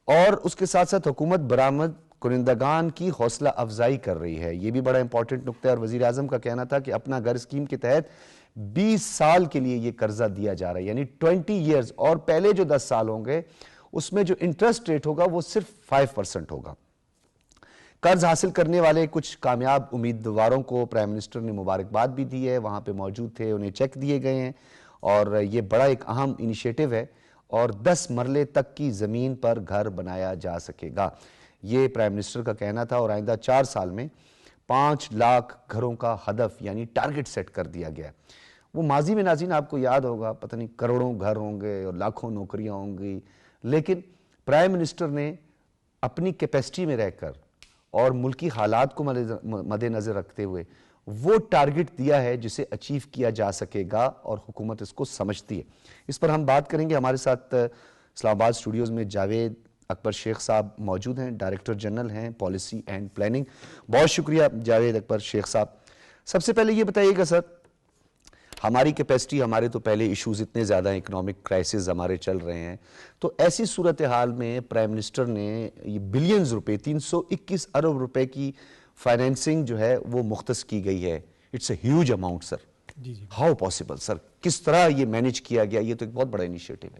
اور اس کے ساتھ ساتھ حکومت برآمد کنندگان کی حوصلہ افزائی کر رہی ہے. یہ بھی بڑا امپورٹنٹ نقطہ ہے, اور وزیر اعظم کا کہنا تھا کہ اپنا گھر اسکیم کے تحت 20 سال کے لیے یہ قرضہ دیا جا رہا ہے, یعنی 20 ایئرز, اور پہلے جو 10 سال ہوں گے اس میں جو انٹرسٹ ریٹ ہوگا وہ صرف 5% ہوگا. قرض حاصل کرنے والے کچھ کامیاب امیدواروں کو پرائم منسٹر نے مبارکباد بھی دی ہے, وہاں پہ موجود تھے, انہیں چیک دیے گئے ہیں, اور یہ بڑا ایک اہم انیشیٹو ہے, اور 10 مرلے تک کی زمین پر گھر بنایا جا سکے گا. یہ پرائم منسٹر کا کہنا تھا, اور آئندہ 4 سال میں 5 لاکھ گھروں کا ہدف یعنی ٹارگٹ سیٹ کر دیا گیا ہے. وہ ماضی میں ناظرین آپ کو یاد ہوگا, پتہ نہیں کروڑوں گھر ہوں گے اور لاکھوں نوکریاں ہوں گی, لیکن پرائم منسٹر نے اپنی کیپیسٹی میں رہ کر اور ملکی حالات کو مد نظر رکھتے ہوئے وہ ٹارگٹ دیا ہے جسے اچیو کیا جا سکے گا, اور حکومت اس کو سمجھتی ہے. اس پر ہم بات کریں گے. ہمارے ساتھ اسلام آباد اسٹوڈیوز میں جاوید اکبر شیخ صاحب موجود ہیں, ڈائریکٹر جنرل ہیں پالیسی اینڈ پلاننگ. بہت شکریہ جاوید اکبر شیخ صاحب. سب سے پہلے یہ بتائیے گا سر, ہماری کیپیسٹی, ہمارے تو پہلے ایشوز اتنے زیادہ ہیں, اکنامک کرائسس ہمارے چل رہے ہیں, تو ایسی صورتحال میں پرائم منسٹر نے یہ بلینز روپے 321 ارب روپے کی فائنینسنگ جو ہے وہ مختص کی گئی ہے. It's a huge amount sir. جی جی ہاؤ پاسبل سر, کس طرح یہ مینیج کیا گیا؟ یہ تو ایک بہت بڑا انیشیٹو ہے.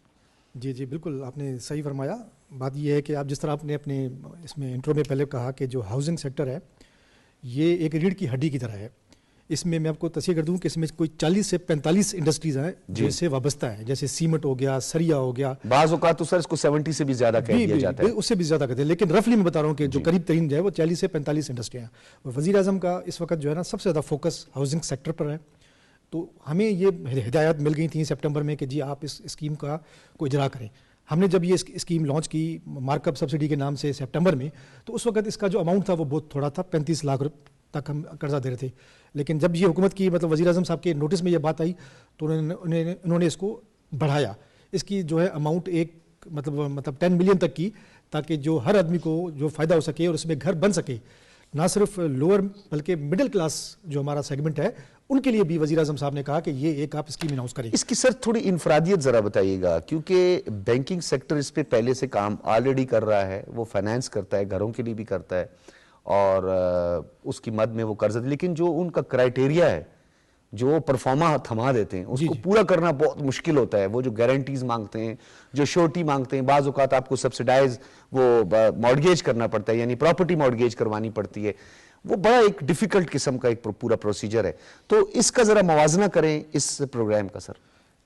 جی جی بالکل آپ نے صحیح فرمایا. بات یہ ہے کہ آپ جس طرح آپ نے اپنے اس میں انٹرو میں پہلے کہا کہ جو ہاؤسنگ سیکٹر ہے یہ ایک ریڑھ کی ہڈی کی طرح ہے. اس میں آپ کو تصحیح کر دوں کہ اس میں کوئی 40 سے 45 انڈسٹریز ہیں جو اس سے وابستہ ہیں, جیسے سیمنٹ ہو گیا, سریا ہو گیا. بعض اوقات تو سر اس کو 70 سے بھی زیادہ کہہ دیا جاتا ہے. اس سے بھی زیادہ کہتے ہیں, لیکن رفلی میں بتا رہا ہوں کہ جو قریب ترین جو ہے وہ 40 سے 45 انڈسٹریاں ہیں. اور وزیر اعظم کا اس وقت جو ہے نا سب سے زیادہ فوکس ہاؤسنگ سیکٹر پر ہے. تو ہمیں یہ ہدایات مل گئی تھیں سپٹمبر میں کہ جی آپ اس اسکیم کا کو اجرا کریں. ہم نے جب یہ اسکیم لانچ کی مارک اپ سبسڈی کے نام سے سپٹمبر میں, تو اس وقت اس کا جو اماؤنٹ تھا وہ بہت تھوڑا تھا, 35 لاکھ تک ہم قرضہ دے رہے تھے. لیکن جب یہ حکومت کی مطلب وزیر اعظم صاحب کے نوٹس میں یہ بات آئی تو انہوں نے اس کو بڑھایا. اس کی جو ہے اماؤنٹ ایک مطلب 10 ملین تک کی, تاکہ جو ہر آدمی کو جو فائدہ ہو سکے اور اس میں گھر بن سکے. نہ صرف لوور بلکہ مڈل کلاس جو ہمارا سیگمنٹ ہے ان کے لیے بھی وزیر اعظم صاحب نے کہا کہ یہ ایک آپ اسکیم اناؤنس کریں. اس کی سر تھوڑی انفرادیت ذرا بتائیے گا, کیونکہ بینکنگ سیکٹر اس پہ پہلے سے کام آلریڈی کر رہا ہے, وہ فائنانس کرتا ہے, گھروں کے لیے بھی کرتا ہے, اور اس کی مد میں وہ قرض, لیکن جو ان کا کرائیٹیریا ہے جو پرفارما تھما دیتے ہیں اس کو پورا کرنا بہت مشکل ہوتا ہے. وہ جو گارنٹیز مانگتے ہیں, جو شورٹی مانگتے ہیں, بعض اوقات آپ کو سبسڈائز وہ مارگیج کرنا پڑتا ہے, یعنی پراپرٹی مارگیج کروانی پڑتی ہے. وہ بڑا ایک ڈیفیکلٹ قسم کا ایک پورا پروسیجر ہے. تو اس کا ذرا موازنہ کریں اس پروگرام کا سر.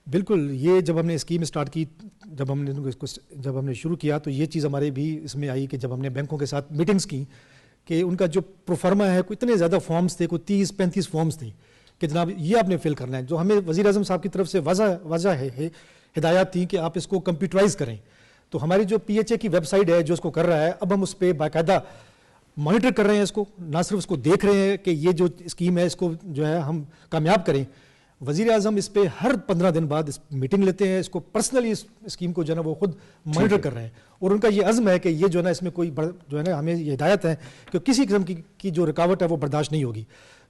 بالکل, یہ جب ہم نے اسکیم اسٹارٹ کی, جب ہم نے شروع کیا تو یہ چیز ہمارے بھی اس میں آئی کہ جب ہم نے بینکوں کے ساتھ میٹنگز کی کہ ان کا جو پروفارما ہے کوئی اتنے زیادہ فارمز تھے, کوئی 30-35 فارمز تھے کہ جناب یہ آپ نے فل کرنا ہے. جو ہمیں وزیر اعظم صاحب کی طرف سے واضح ہے ہدایات تھیں کہ آپ اس کو کمپیوٹرائز کریں. تو ہماری جو پی ایچ اے کی ویب سائٹ ہے جو اس کو کر رہا ہے, اب ہم اس پہ باقاعدہ مانیٹر کر رہے ہیں اس کو, نہ صرف اس کو دیکھ رہے ہیں کہ یہ جو اسکیم ہے اس کو جو ہے ہم کامیاب کریں. وزیر اعظم اس پہ ہر 15 دن بعد میٹنگ لیتے ہیں, اس کو پرسنلی اس اسکیم کو جو ہے نا وہ خود مانیٹر کر رہے ہیں, اور ان کا یہ عزم ہے کہ یہ جو ہے نا اس میں کوئی جو ہے نا ہمیں یہ ہدایت ہے کہ کسی قسم کی جو رکاوٹ ہے وہ برداشت نہیں ہوگی.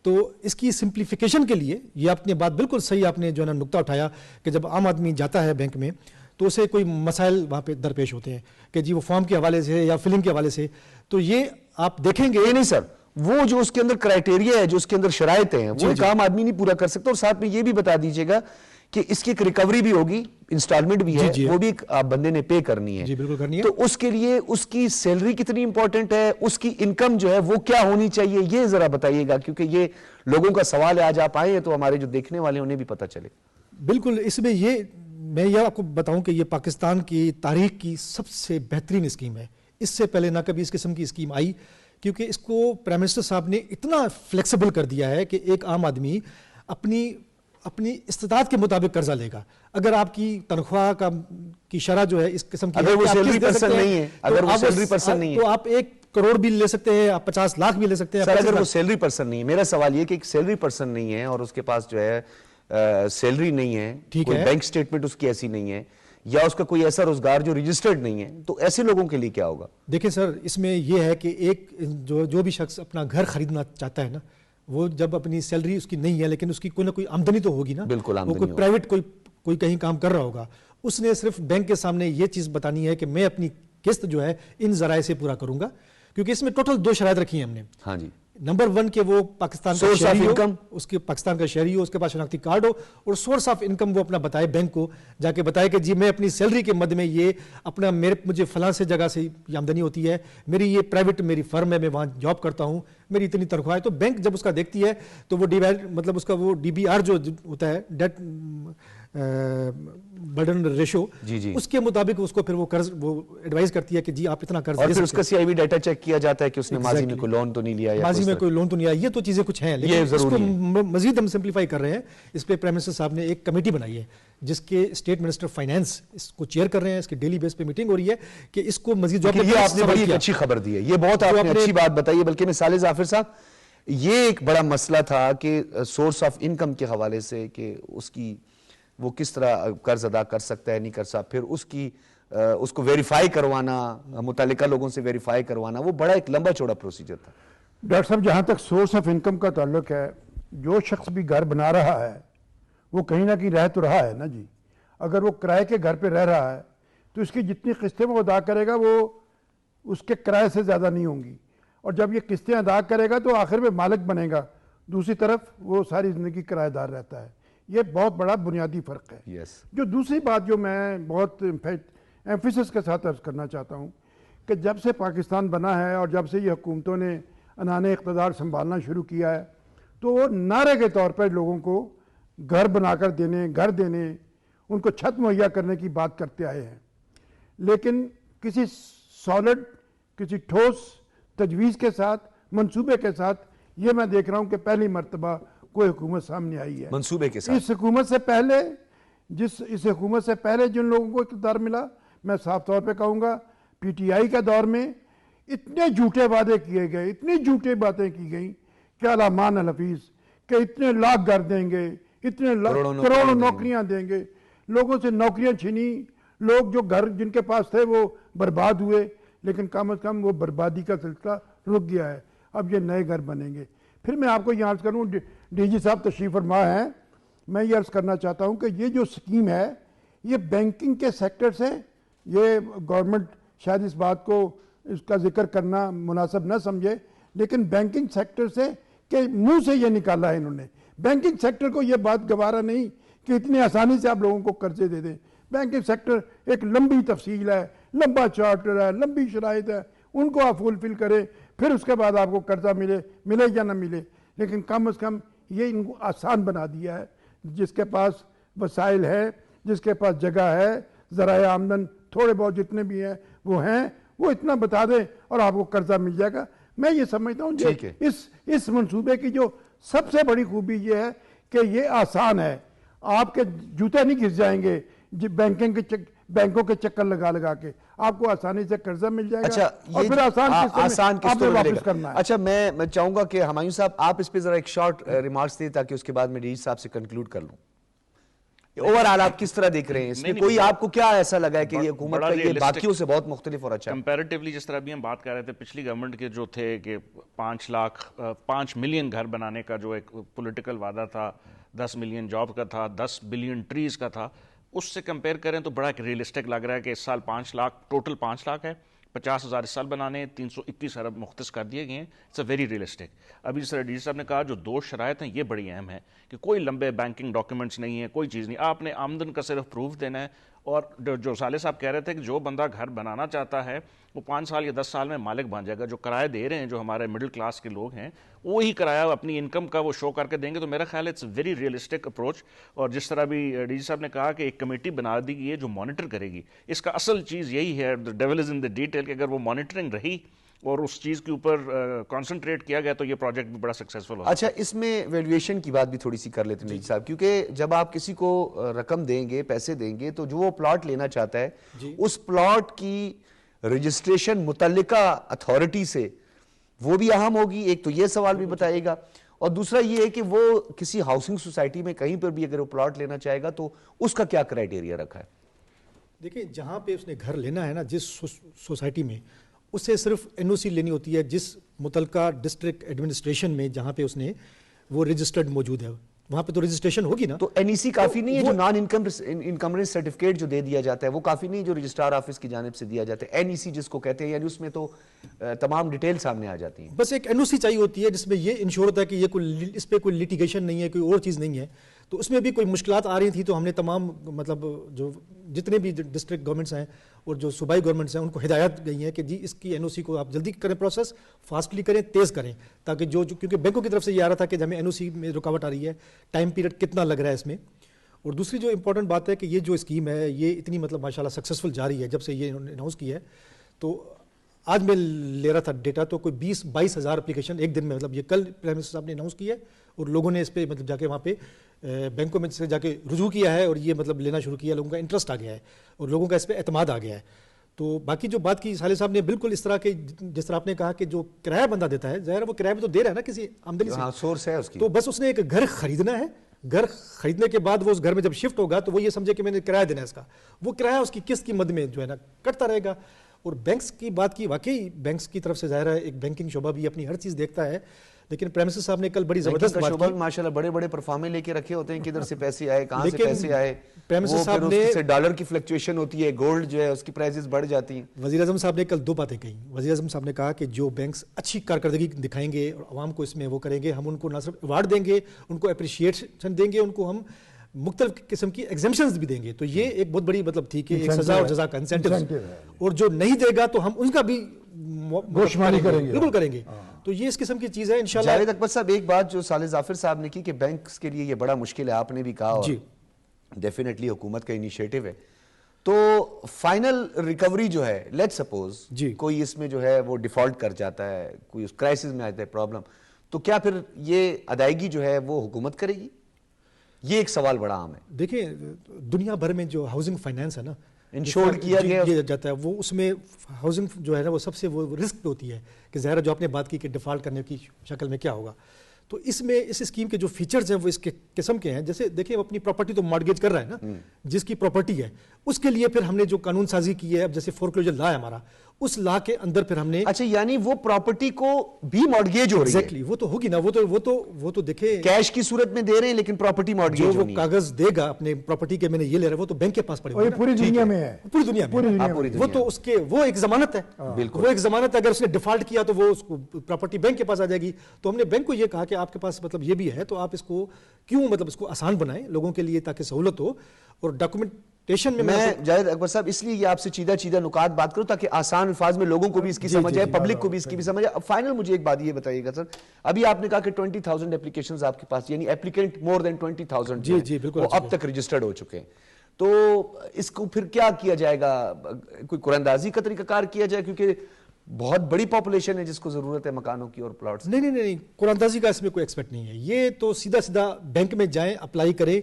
تو اس کی سمپلیفیکیشن کے لیے یہ آپ نے بات بالکل صحیح آپ نے جو ہے نا نقطہ اٹھایا کہ جب عام آدمی جاتا ہے بینک میں تو اسے کوئی مسائل وہاں پہ درپیش ہوتے ہیں کہ جی وہ فارم کے حوالے سے یا فلنگ کے حوالے سے. تو یہ آپ دیکھیں گے نہیں سر, وہ جو اس کے اندر کرائیٹیریا ہے, جو اس کے اندر شرائط ہیں, وہ ایک عام آدمی نہیں پورا کر سکتا. اور ساتھ میں یہ بھی بتا دیجئے گا کہ اس کی ایک ریکوری بھی ہوگی, انسٹالمنٹ بھی ہے, وہ بھی آپ بندے نے پے کرنی ہے. جی بالکل کرنی ہے. تو اس کے لیے اس کی سیلری کتنی امپورٹنٹ ہے, اس کی انکم جو ہے وہ کیا ہونی چاہیے, یہ ذرا بتائیے گا, کیونکہ یہ لوگوں کا سوال ہے. آج آپ آئے ہیں تو ہمارے جو دیکھنے والے انہیں بھی پتہ چلے. بالکل, اس میں میں یہ آپ کو بتاؤں کہ یہ پاکستان کی تاریخ کی سب سے بہترین اسکیم ہے. اس سے پہلے نہ کبھی اس قسم کی اسکیم آئی, کیونکہ اس کو پرائم منسٹر صاحب نے اتنا فلیکسیبل کر دیا ہے کہ ایک عام آدمی اپنی استطاعت کے مطابق قرضہ لے گا. اگر آپ کی تنخواہ کی شرح جو ہے اس قسم کی اگر وہ سیلری پرسن نہیں ہے, اگر وہ سیلری پرسن نہیں ہے تو آپ 1 کروڑ بھی لے سکتے ہیں, آپ 50 لاکھ بھی لے سکتے ہیں. سر اگر وہ سیلری پرسن نہیں ہے, میرا سوال یہ کہ ایک سیلری پرسن نہیں ہے اور اس کے پاس جو ہے سیلری نہیں ہے, کوئی بینک سٹیٹمنٹ اس کی ایسی نہیں ہے, یا اس کا کوئی ایسا روزگار جو رجسٹرڈ نہیں ہے, تو ایسے لوگوں کے لیے کیا ہوگا؟ دیکھیں سر, اس میں یہ ہے کہ ایک جو بھی شخص اپنا گھر خریدنا چاہتا ہے نا, وہ جب اپنی سیلری اس کی نہیں ہے لیکن اس کی کوئی نہ کوئی آمدنی تو ہوگی نا, بالکل وہ کوئی پرائیویٹ کوئی کہیں کام کر رہا ہوگا, اس نے صرف بینک کے سامنے یہ چیز بتانی ہے کہ میں اپنی قسط جو ہے ان ذرائع سے پورا کروں گا. کیونکہ اس میں ٹوٹل 2 شرائط رکھی ہیں ہم نے. ہاں جی. نمبر 1 کہ وہ پاکستان کا Source of شہری ہو, income. اس کے پاکستان کا شہری ہو, اس کے پاس شناختی کارڈ ہو, اور سورس آف انکم وہ اپنا بتائے بینک کو, جا کے بتائے کہ جی میں اپنی سیلری کے مد میں یہ اپنا مجھے فلاں سے جگہ سے یہ آمدنی ہوتی ہے, میری یہ پرائیویٹ میری فرم ہے, میں وہاں جاب کرتا ہوں, میری اتنی تنخواہ ہے. تو بینک جب اس کا دیکھتی ہے تو وہ مطلب اس کا وہ DBR جو ہوتا ہے ڈیٹ برڈن ریشو, اس کے مطابق اس کو پھر وہ قرض وہ ایڈوائز کرتی ہے کہ جی آپ اتنا قرض اور دے پھر اس سکتے کا CIB ڈیٹا چیک کیا جاتا ہے کہ اس نے ماضی میں کوئی لون تو نہیں لیا, ماضی میں کوئی لون تو نہیں آیا. یہ تو چیزیں کچھ ہیں, لیکن اس کو مزید ہم سمپلیفائی کر رہے ہیں. اس پہ پرائم منسٹر صاحب نے ایک کمیٹی بنائی ہے جس کے اسٹیٹ منسٹر فائنینس اس کو چیئر کر رہے ہیں. اس کے ڈیلی بیس پہ میٹنگ ہو رہی ہے کہ اس کو مزید جاب. یہ آپ نے بڑی اچھی خبر دی ہے, یہ بہت آپ نے اچھی بات بتائی ہے. بلکہ مثال ظافر صاحب, یہ ایک بڑا مسئلہ تھا کہ سورس آف انکم کے حوالے سے کہ اس کی وہ کس طرح قرض ادا کر سکتا ہے, نہیں کر سکتا, پھر اس کو ویریفائی کروانا, متعلقہ لوگوں سے ویریفائی کروانا, وہ بڑا ایک لمبا چوڑا پروسیجر تھا. ڈاکٹر صاحب جہاں تک سورس آف انکم کا تعلق ہے, جو شخص بھی گھر بنا رہا ہے وہ کہیں نہ کہیں رہ تو رہا ہے نا جی. اگر وہ کرائے کے گھر پہ رہ رہا ہے تو اس کی جتنی قسطیں وہ ادا کرے گا وہ اس کے کرائے سے زیادہ نہیں ہوں گی, اور جب یہ قسطیں ادا کرے گا تو آخر میں مالک بنے گا. دوسری طرف وہ ساری زندگی کرایہ دار رہتا ہے. یہ بہت بڑا بنیادی فرق ہے. جو دوسری بات جو میں بہت ایمفیسس کے ساتھ عرض کرنا چاہتا ہوں کہ جب سے پاکستان بنا ہے اور جب سے یہ حکومتوں نے عنان اقتدار سنبھالنا شروع کیا ہے تو وہ نعرے کے طور پر لوگوں کو گھر بنا کر دینے, گھر دینے, ان کو چھت مہیا کرنے کی بات کرتے آئے ہیں. لیکن کسی سالڈ, کسی ٹھوس تجویز کے ساتھ, منصوبے کے ساتھ یہ میں دیکھ رہا ہوں کہ پہلی مرتبہ کوئی حکومت سامنے آئی ہے منصوبے کے ساتھ. اس حکومت سے پہلے اس حکومت سے پہلے جن لوگوں کو اقتدار ملا, میں صاف طور پہ کہوں گا PTI کے دور میں اتنے جھوٹے وعدے کیے گئے, اتنی جھوٹے باتیں کی گئیں کہ علامان الحفیظ کہ اتنے لاکھ گھر دیں گے, اتنے کروڑوں نوکریاں دیں گے. لوگوں سے نوکریاں چھینی, لوگ جو گھر جن کے پاس تھے وہ برباد ہوئے, لیکن کم از کم وہ بربادی کا سلسلہ رک گیا ہے. اب یہ نئے گھر بنیں گے. پھر میں آپ کو یہ عرض کروں, DG صاحب تشریف فرما ہیں, میں یہ عرض کرنا چاہتا ہوں کہ یہ جو سکیم ہے یہ بینکنگ کے سیکٹر سے, یہ گورنمنٹ شاید اس بات کو اس کا ذکر کرنا مناسب نہ سمجھے, لیکن بینکنگ سیکٹر سے کہ منہ سے یہ نکالا ہے انہوں نے. بینکنگ سیکٹر کو یہ بات گوارا نہیں کہ اتنی آسانی سے آپ لوگوں کو قرضے دے دیں. بینکنگ سیکٹر ایک لمبی تفصیل ہے, لمبا چارٹر ہے, لمبی شرائط ہے, ان کو آپ فلفل کریں, پھر اس کے بعد آپ کو قرضہ ملے یا نہ ملے. لیکن کم از کم یہ ان کو آسان بنا دیا ہے. جس کے پاس وسائل ہے, جس کے پاس جگہ ہے, ذرائع آمدن تھوڑے بہت جتنے بھی ہیں وہ اتنا بتا دیں اور آپ کو قرضہ مل جائے گا. میں یہ سمجھتا ہوں کہ اس منصوبے کی جو سب سے بڑی خوبی یہ ہے کہ یہ آسان ہے. آپ کے جوتے نہیں گھس جائیں گے بینکوں کے چکر لگا کے, آپ کو آسانی سے قرضہ مل جائے گا اور پھر آسان قسط میں واپس کرنا ہے. اچھا, میں چاہوں گا کہ ہمایوں صاحب آپ اس پہ ذرا ایک شارٹ ریمارکس دیں تاکہ اس کے بعد میں DG صاحب سے کنکلوڈ کر لوں. اوورآل آپ کس طرح دیکھ رہے ہیں اس میں, کوئی آپ کو کیا ایسا لگا ہے کہ یہ حکومت کا یہ باقیوں سے بہت مختلف اور اچھا کمپیریٹیولی, جس طرح ابھی ہم بات کر رہے تھے پچھلی گورنمنٹ کے جو تھے کہ 5 ملین گھر بنانے کا جو ایک پولیٹیکل وعدہ تھا, 10 ملین جاب کا تھا, 10 بلین ٹریز کا تھا, اس سے کمپیئر کریں تو بڑا ریئلسٹک لگ رہا ہے کہ اس سال 5 لاکھ, ٹوٹل 5 لاکھ ہے, 50,000 اس سال بنانے, 321 ارب مختص کر دیے گئے ہیں. It's a very realistic. ابھی جس طرح DG صاحب نے کہا جو 2 شرائط ہیں یہ بڑی اہم ہیں کہ کوئی لمبے بینکنگ ڈاکیومنٹس نہیں ہیں, کوئی چیز نہیں, آپ نے آمدن کا صرف پروف دینا ہے. اور جو صالح صاحب کہہ رہے تھے کہ جو بندہ گھر بنانا چاہتا ہے وہ 5 سال یا 10 سال میں مالک بن جائے گا. جو کرایہ دے رہے ہیں جو ہمارے مڈل کلاس کے لوگ ہیں وہی کرایہ اپنی انکم کا وہ شو کر کے دیں گے. تو میرا خیال ہے اٹس ویری ریئلسٹک اپروچ. اور جس طرح بھی DG صاحب نے کہا کہ ایک کمیٹی بنا دی گئی ہے جو مانیٹر کرے گی, اس کا اصل چیز یہی ہے, the devil is in the detail, کہ اگر وہ مانیٹرنگ رہی اور اس چیز کے اوپر کانسنٹریٹ کیا گیا تو یہ پروجیکٹ بھی بڑا سکسیسفل ہوگا. اچھا, اس میں ویلیویشن کی بات بھی تھوڑی سی کر لیتے ہیں DG صاحب, کیونکہ جب آپ کسی کو رقم دیں گے, پیسے دیں گے, تو جو وہ پلاٹ لینا چاہتا ہے اس پلاٹ کی رجسٹریشن متعلقہ اتھارٹی سے وہ بھی اہم ہوگی. ایک تو یہ سوال بھی بتائے گا, اور دوسرا یہ ہے کہ وہ کسی ہاؤسنگ سوسائٹی میں کہیں پر بھی اگر وہ پلاٹ لینا چاہے گا تو اس کا کیا کرائیٹیریا رکھا ہے. دیکھیں, جہاں پہ اس نے گھر لینا ہے نا, جس سوسائٹی میں, اسے صرف NOC لینی ہوتی ہے جس متعلقہ ڈسٹرکٹ ایڈمنسٹریشن میں جہاں پہ اس نے وہ رجسٹرڈ موجود ہے, وہاں پہ تو رجسٹریشن ہوگی نا. تو NEC کافی نہیں ہے جو نان انکمرنس سرٹیفکیٹ جو دے دیا جاتا ہے وہ کافی نہیں جو رجسٹرار آفس کی جانب سے دیا جاتا ہے NEC جس کو کہتے ہیں, یعنی اس میں تو تمام ڈیٹیل سامنے آ جاتی ہیں. بس ایک NOC چاہیے ہوتی ہے جس میں یہ انشور ہوتا ہے کہ یہ کوئی اس پہ کوئی لٹیگیشن نہیں ہے, کوئی اور چیز نہیں ہے. تو اس میں بھی کوئی مشکلات آ رہی تھیں تو ہم نے تمام مطلب جو جتنے بھی ڈسٹرکٹ گورنمنٹس ہیں اور جو صوبائی گورنمنٹس ہیں ان کو ہدایت گئی ہیں کہ جی اس کی NOC کو آپ جلدی کریں, پروسیس فاسٹلی کریں, تیز کریں, تاکہ جو کیونکہ بینکوں کی طرف سے یہ آ رہا تھا کہ ہمیں NOC میں رکاوٹ آ رہی ہے, ٹائم پیریڈ کتنا لگ رہا ہے اس میں. اور دوسری جو امپورٹنٹ بات ہے کہ یہ جو اسکیم ہے یہ اتنی مطلب ماشاءاللہ سکسیزفل جاری ہے جب سے یہ اناؤنس کی ہے. تو آج میں لے رہا تھا ڈیٹا تو کوئی 20-22 ہزار اپلیکیشن ایک دن میں, مطلب یہ کل پرائم منسٹر صاحب نے اناؤنس کی ہے اور لوگوں نے اس پہ مطلب جا کے وہاں پہ بینکوں میں سے جا کے رجوع کیا ہے اور یہ مطلب لینا شروع کیا, لوگوں کا انٹرسٹ آ گیا ہے اور لوگوں کا اس پہ اعتماد آ گیا ہے. تو باقی جو بات کی صالح صاحب نے بالکل اس طرح کے جس طرح آپ نے کہا کہ جو کرایہ بندہ دیتا ہے ظاہر وہ کرایہ بھی تو دے رہا ہے نا کسی آمدنی سے, سورس ہے اس کی. تو بس اس نے ایک گھر خریدنا ہے, گھر خریدنے کے بعد وہ اس گھر میں جب شفٹ ہوگا تو وہ یہ سمجھے کہ میں نے کرایہ دینا ہے اس کا, وہ کرایہ اس کی قسط کی مد میں جو ہے نا کٹتا رہے گا. اور بینکس کی بات کی, واقعی بینکس کی طرف سے ظاہر ہے ایک بینکنگ شعبہ بھی اپنی ہر چیز دیکھتا ہے, لیکن پرائم منسٹر صاحب نے کل بڑی زبردست بات کی. ماشاءاللہ بڑے بڑے پرفارمے لے کے رکھے ہوتے ہیں, کدھر سے پیسے آئے, کہاں سے لیکن پیسے آئے, پرائم منسٹر وہ صاحب پھر نے اس سے ڈالر کی فلکچویشن ہوتی ہے, گولڈ جو ہے اس کی پرائزز بڑھ جاتی ہیں. وزیر اعظم صاحب نے کل 2 باتیں کہیں. وزیر اعظم صاحب نے کہا کہ جو بینکس اچھی کارکردگی دکھائیں گے اور عوام کو اس میں وہ کریں گے, ہم ان کو نہ صرف ایوارڈ دیں گے, ان کو اپریشیشن دیں گے, ان کو ہم مختلف قسم کی ایگزمپشنز بھی دیں گے. تو یہ ایک بہت بڑی مطلب تھی کہ ایک سزا اور جزا کا انسینٹیو, اور جو نہیں دے گا تو ہم ان کا بھی گوشمانی کریں گے, بالکل کریں گے. تو یہ اس قسم کی چیز ہے انشاءاللہ. جاوید اکبر صاحب ایک بات جو صالح ظافر صاحب نے کی کہ بینکس کے لیے یہ بڑا مشکل ہے, آپ نے بھی کہا, اور ڈیفینیٹلی حکومت کا انیشیٹو ہے. تو فائنل ریکوری جو ہے, لیٹ سپوز کوئی اس میں جو ہے وہ ڈیفالٹ کر جاتا ہے, کوئی اس کرائسس میں آتا ہے پرابلم, تو کیا پھر یہ ادائیگی جو ہے وہ حکومت کرے گی؟ یہ ایک سوال بڑا عام ہے. دیکھیں دنیا بھر میں جو ہاؤسنگ فائنینس ہے نا انشورڈ کیا جاتا ہے, وہ اس میں ہاؤسنگ جو ہے نا وہ سب سے وہ رسک پہ ہوتی ہے کہ ظاہر جو آپ نے بات کی کہ ڈیفالٹ کرنے کی شکل میں کیا ہوگا. تو اس میں اس اسکیم کے جو فیچرز ہیں وہ اس کے قسم کے ہیں, جیسے دیکھیں اپنی پراپرٹی تو مارگیج کر رہا ہے نا, جس کی پراپرٹی ہے اس کے لیے پھر ہم نے جو قانون سازی کی ہے, اب جیسے فورکلوجر لا ہے ہمارا, اس لا کے اندر پھر ہم نے اچھا یعنی وہ پراپرٹی کو بھی مارگیج ہو رہی ہے. ایگزیکٹلی وہ تو ہوگی نا, وہ تو دیکھیں کیش کی صورت میں دے رہے ہیں لیکن پراپرٹی مارگیج جو وہ ہونی ہے. کاغذ دے گا اپنے پراپرٹی کے میں نے یہ لے رہا ہے وہ تو بینک کے پاس پڑے اور یہ پوری دنیا میں ہے, پوری دنیا میں وہ تو اس کے وہ ایک ضمانت ہے, وہ ایک ضمانت ہے. اگر اس نے ڈیفالٹ کیا تو وہ اس کو پراپرٹی بینک کے پاس آ جائے گی. تو ہم نے بینک کو یہ کہا کہ آپ کے پاس مطلب یہ بھی ہے تو آپ اس کو کیوں مطلب اس کو آسان بنائیں لوگوں کے لیے تاکہ سہولت ہو. اور ڈاکومنٹیشن میں جاوید اکبر صاحب اس لیے یہ آپ سے چیدہ نکات بات کروں تاکہ آسان الفاظ میں لوگوں کو بھی اس کی سمجھ آئے, پبلک کو بھی اس کی بھی سمجھ آئے. فائنل مجھے ایک بات یہ بتائیے گا سر, ابھی آپ نے کہا کہ 20,000 اپلیکیشنز آپ کے پاس, یعنی اپلیکینٹ مور دین 20,000 وہ اب تک رجسٹرڈ ہو چکے ہیں. تو اس کو پھر کیا کیا جائے گا؟ کوئی قراندازی کا طریقہ کار کیا جائے, کیونکہ بہت بڑی پاپولیشن ہے جس کو ضرورت ہے مکانوں کی اور پلاٹس. نہیں قراندازی کا اس میں کوئی ایکسپیکٹ نہیں ہے. یہ تو سیدھا بینک میں جائیں, اپلائی کریں,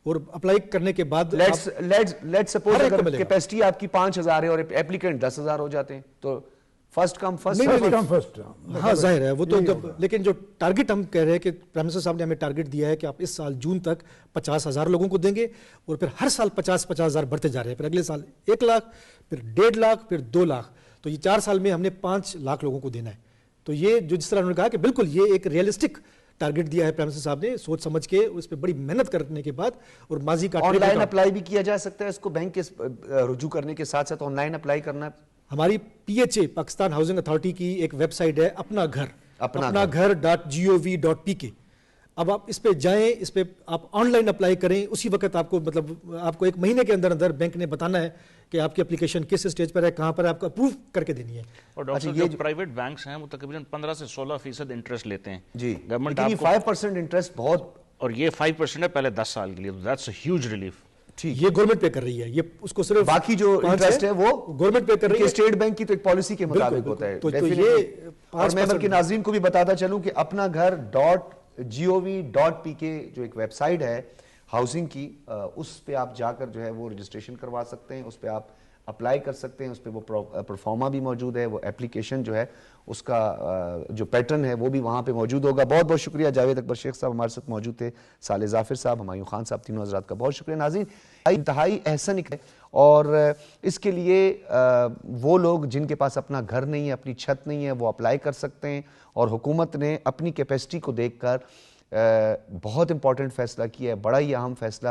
اور اپلائی کرنے کے بعد لیٹس سپوز اگر کیپیسٹی آپ کی 5,000 ہے اور ایپلیکینٹ 10,000 ہو جاتے ہیں تو فرسٹ کم فرسٹ. ہاں ظاہر ہے وہ تو جب, لیکن جو ٹارگٹ ہم کہہ رہے ہیں کہ پرائم منسٹر صاحب نے ہمیں ٹارگٹ دیا ہے کہ آپ اس سال جون تک 50,000 لوگوں کو دیں گے, اور پھر ہر سال 50,000 بڑھتے جا رہے ہیں. پھر اگلے سال 1 لاکھ, پھر 1.5 لاکھ, پھر 2 لاکھ. تو یہ 4 سال میں ہم نے 5 لاکھ لوگوں کو دینا ہے. تو یہ جو جس طرح انہوں نے کہا کہ بالکل یہ ایک ریئلسٹک ٹارگٹ دیا ہے پرائم منسٹر صاحب نے, سوچ سمجھ کے اس پہ بڑی محنت کرنے کے بعد. اور ماضی کا آن لائن اپلائی بھی کیا جا سکتا ہے اس کو, بینک کے رجوع کرنے کے ساتھ ساتھ آن لائن اپلائی کرنا. ہماری PHA پاکستان ہاؤسنگ اتھارٹی کی ایک ویب سائٹ ہے اپنا گھر .gov.pk. اب آپ اس پہ جائیں, اس پہ آپ آن لائن اپلائی کریں, اسی وقت آپ کو مطلب آپ کو 1 مہینے کے اندر بینک نے بتانا ہے کہ آپ کی اپلیکیشن کس اسٹیج پر ہے, کہاں پر آپ کو اپروو کر کے دینی ہے. اور ڈاکٹر جو پرائیویٹ بینکس ہیں وہ تقریباً 15 سے 16% انٹرسٹ لیتے ہیں. جی گورنمنٹ آپ کو 5% انٹرسٹ بہت, اور یہ 5% ہے پہلے 10 سال کے لیے, دیٹس اے ہیوج ریلیف. یہ گورنمنٹ پے کر رہی ہے, یہ اس کو صرف باقی جو انٹرسٹ ہے وہ گورنمنٹ پے کر رہی ہے. اسٹیٹ بینک کی تو ایک پالیسی کے مطابق ہوتا ہے. تو یہ اور میں بلکہ ناظرین کو بھی بتاتا چلوں کہ اپنا گھر .gov.pk جو ایک ویب سائٹ ہے ہاؤسنگ کی, اس پہ آپ جا کر جو ہے وہ رجسٹریشن کروا سکتے ہیں, اس پہ آپ اپلائی کر سکتے ہیں. اس پہ وہ پرفارما بھی موجود ہے, وہ اپلیکیشن جو ہے اس کا جو پیٹرن ہے وہ بھی وہاں پہ موجود ہوگا. بہت بہت شکریہ جاوید اکبر شیخ صاحب ہمارے ساتھ موجود تھے, صالح ظافر صاحب, ہمایوں خان صاحب, تینوں حضرات کا بہت شکریہ. ناظرین انتہائی احسن ہے, اور اس کے لیے وہ لوگ جن کے پاس اپنا گھر نہیں ہے, اپنی چھت نہیں ہے, وہ اپلائی کر سکتے ہیں. اور حکومت نے اپنی کیپیسٹی کو دیکھ کر بہت امپورٹنٹ فیصلہ کیا ہے, بڑا ہی اہم فیصلہ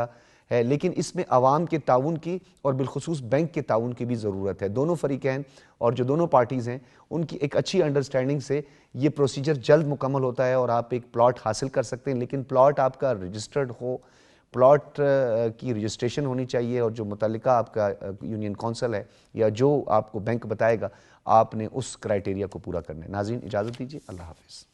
ہے, لیکن اس میں عوام کے تعاون کی اور بالخصوص بینک کے تعاون کی بھی ضرورت ہے. دونوں فریقین اور جو دونوں پارٹیز ہیں ان کی ایک اچھی انڈرسٹینڈنگ سے یہ پروسیجر جلد مکمل ہوتا ہے اور آپ ایک پلاٹ حاصل کر سکتے ہیں. لیکن پلاٹ آپ کا رجسٹرڈ ہو, پلاٹ کی رجسٹریشن ہونی چاہیے, اور جو متعلقہ آپ کا یونین کونسل ہے یا جو آپ کو بینک بتائے گا آپ نے اس کرائیٹیریا کو پورا کرنا ہے. ناظرین اجازت دیجیے, اللہ حافظ.